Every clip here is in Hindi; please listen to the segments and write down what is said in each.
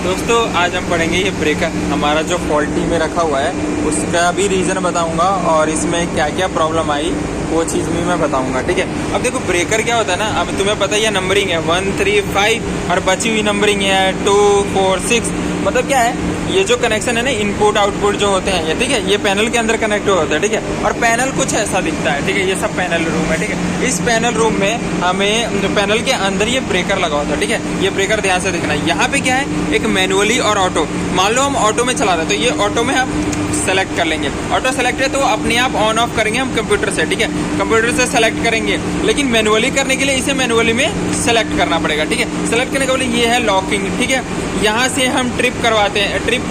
दोस्तों आज हम पढ़ेंगे ये ब्रेकर हमारा जो फॉल्टी में रखा हुआ है उसका भी रीज़न बताऊंगा और इसमें क्या क्या प्रॉब्लम आई वो चीज़ भी मैं बताऊंगा। ठीक है, अब देखो ब्रेकर क्या होता है ना, अब तुम्हें पता ही है नंबरिंग है 1 3 5 और बची हुई नंबरिंग है 2 4 6। मतलब क्या है, ये जो कनेक्शन है ना इनपुट आउटपुट जो होते हैं ये, ठीक है, ये पैनल के अंदर कनेक्ट होता है। ठीक है, और पैनल कुछ ऐसा दिखता है। ठीक है, ये सब पैनल रूम है। ठीक है, इस पैनल रूम में हमें पैनल के अंदर ये ब्रेकर लगा होता है। ठीक है, ये ब्रेकर ध्यान से देखना है। यहाँ पे क्या है, एक मैनुअली और ऑटो। मान लो हम ऑटो में चला रहे हैं तो ये ऑटो में हम सेलेक्ट कर लेंगे। ऑटो सेलेक्ट है तो अपने आप ऑन ऑफ करेंगे हम कंप्यूटर से। ठीक है, कंप्यूटर से सेलेक्ट करेंगे, लेकिन मैनुअली करने के लिए इसे मैनुअली में सेलेक्ट करना पड़ेगा। ठीक है, सेलेक्ट करने के लिए ये है लॉकिंग। ठीक है, यहाँ से हम ट्रिप करवाते हैं, ट्रिप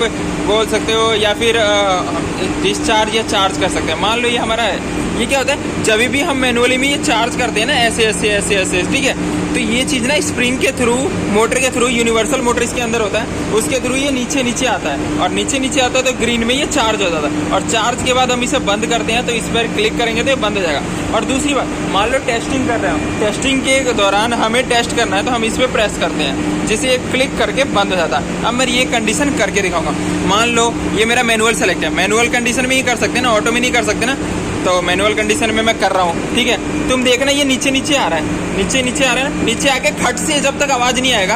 बोल सकते हो या फिर डिस्चार्ज या चार्ज कर सकते हैं। मान लो ये हमारा है, ये क्या होता है जब भी हम मैनुअली में ये चार्ज करते हैं ना ऐसे ऐसे ऐसे ऐसे, ठीक है, तो ये चीज़ ना स्प्रिंग के थ्रू, मोटर के थ्रू, यूनिवर्सल मोटर इसके अंदर होता है, उसके थ्रू ये नीचे नीचे आता है और नीचे नीचे आता है तो ग्रीन में ये चार्ज हो जाता है। और चार्ज के बाद हम इसे बंद करते हैं तो इस पर क्लिक करेंगे तो ये बंद हो जाएगा। और दूसरी बात, मान लो टेस्टिंग कर रहे हो, टेस्टिंग के दौरान हमें टेस्ट करना है तो हम इस पर प्रेस करते हैं जिससे ये क्लिक करके बंद हो जाता है। अब मैं ये कंडीशन करके दिखाऊंगा। मान लो ये मेरा मैनुअल सेलेक्ट है, मैनुअल कंडीशन में ही कर सकते हैं ना, ऑटो में नहीं कर सकते ना, तो मैनुअल कंडीशन में मैं कर रहा हूँ। ठीक है, तुम देखना ये नीचे नीचे आ रहा है, नीचे नीचे आ रहा है, नीचे आके खट से जब तक आवाज नहीं आएगा,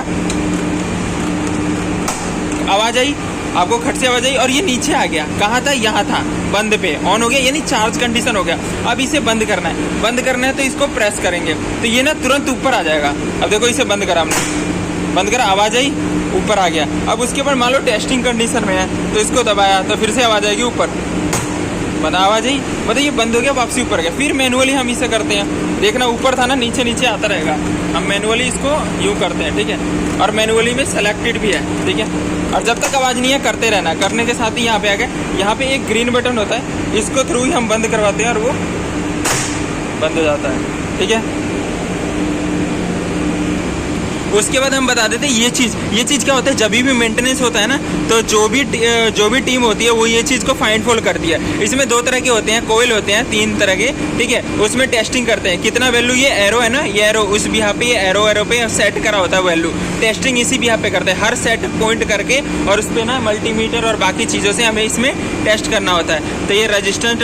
आवाज आई आपको, खट से आवाज आई और ये नीचे आ गया, कहाँ था, यहाँ था, बंद पे ऑन हो गया, यानी चार्ज कंडीशन हो गया। अब इसे बंद करना है, बंद करना है तो इसको प्रेस करेंगे तो ये ना तुरंत ऊपर आ जाएगा। अब देखो इसे बंद करा हमने, बंद करा, आवाज आई, ऊपर आ गया। अब उसके बाद मान लो टेस्टिंग कंडीशन में है तो इसको दबाया तो फिर से आवाज आएगी ऊपर, बता आवाज आई, मतलब ये बंद हो गया, वापसी ऊपर गया। फिर मैनुअली हम इसे करते हैं, देखना ऊपर था ना, नीचे नीचे आता रहेगा। हम मैनुअली इसको यूँ करते हैं। ठीक है, और मैनुअली में सेलेक्टेड भी है। ठीक है, और जब तक आवाज़ नहीं है करते रहना। करने के साथ ही यहाँ पे आ गए, यहाँ पे एक ग्रीन बटन होता है, इसको थ्रू ही हम बंद करवाते हैं और वो बंद हो जाता है। ठीक है, उसके बाद हम बता देते हैं ये चीज़ क्या होता है, जब भी मेंटेनेंस होता है ना तो जो भी टीम होती है वो ये चीज़ को फाइंड फॉल करती है। इसमें 2 तरह के होते हैं, कोयल होते हैं 3 तरह के। ठीक है, उसमें टेस्टिंग करते हैं कितना वैल्यू, ये एरो है ना, ये एरो उस भी यहाँ पे, ये एरो पे सेट करा होता है वैल्यू। टेस्टिंग इसी भी यहाँ पे करते हैं, हर सेट पॉइंट करके और उस पर ना मल्टीमीटर और बाकी चीज़ों से हमें इसमें टेस्ट करना होता है। तो ये रजिस्टेंस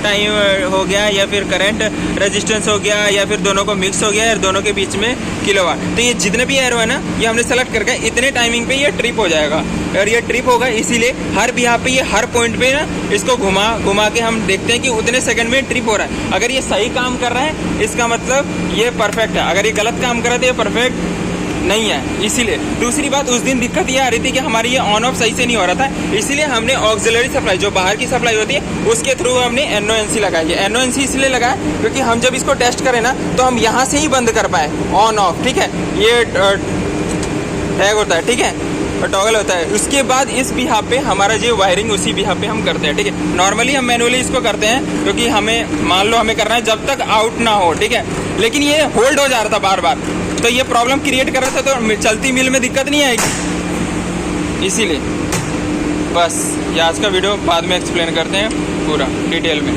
टाइम हो गया या फिर करंट रजिस्टेंस हो गया या फिर दोनों को मिक्स हो गया या दोनों के बीच में किलोवाट। तो ये जितने भी एरो है ना ये हमने सेलेक्ट करके इतने टाइमिंग पे ये ट्रिप हो जाएगा और ये ट्रिप होगा, इसीलिए हर भी यहाँ पे ये हर पॉइंट पे ना इसको घुमा के हम देखते हैं कि उतने सेकंड में ट्रिप हो रहा है। अगर ये सही काम कर रहा है इसका मतलब ये परफेक्ट है, अगर ये गलत काम कर रहा है तो ये परफेक्ट नहीं है। इसीलिए दूसरी बात, उस दिन दिक्कत ये आ रही थी कि हमारी ये ऑन ऑफ सही से नहीं हो रहा था, इसीलिए हमने ऑक्सिलरी सप्लाई जो बाहर की सप्लाई होती है उसके थ्रू हमने NONC लगाई है। NONC इसलिए लगाया क्योंकि हम जब इसको टेस्ट करें ना तो हम यहाँ से ही बंद कर पाए ऑन ऑफ। ठीक है, ये टैग होता है, ठीक है, और टॉगल होता है। उसके बाद इस बिहा पे हमारा जो वायरिंग उसी बिहा पे हम करते हैं। ठीक है, नॉर्मली हम मैनुअली इसको करते हैं क्योंकि हमें मान लो हमें करना है जब तक आउट ना हो। ठीक है, लेकिन ये होल्ड हो जा रहा था बार बार तो ये प्रॉब्लम क्रिएट कर रहा था, तो चलती मिल में दिक्कत नहीं आएगी। इसीलिए बस ये आज का वीडियो बाद में एक्सप्लेन करते हैं पूरा डिटेल में।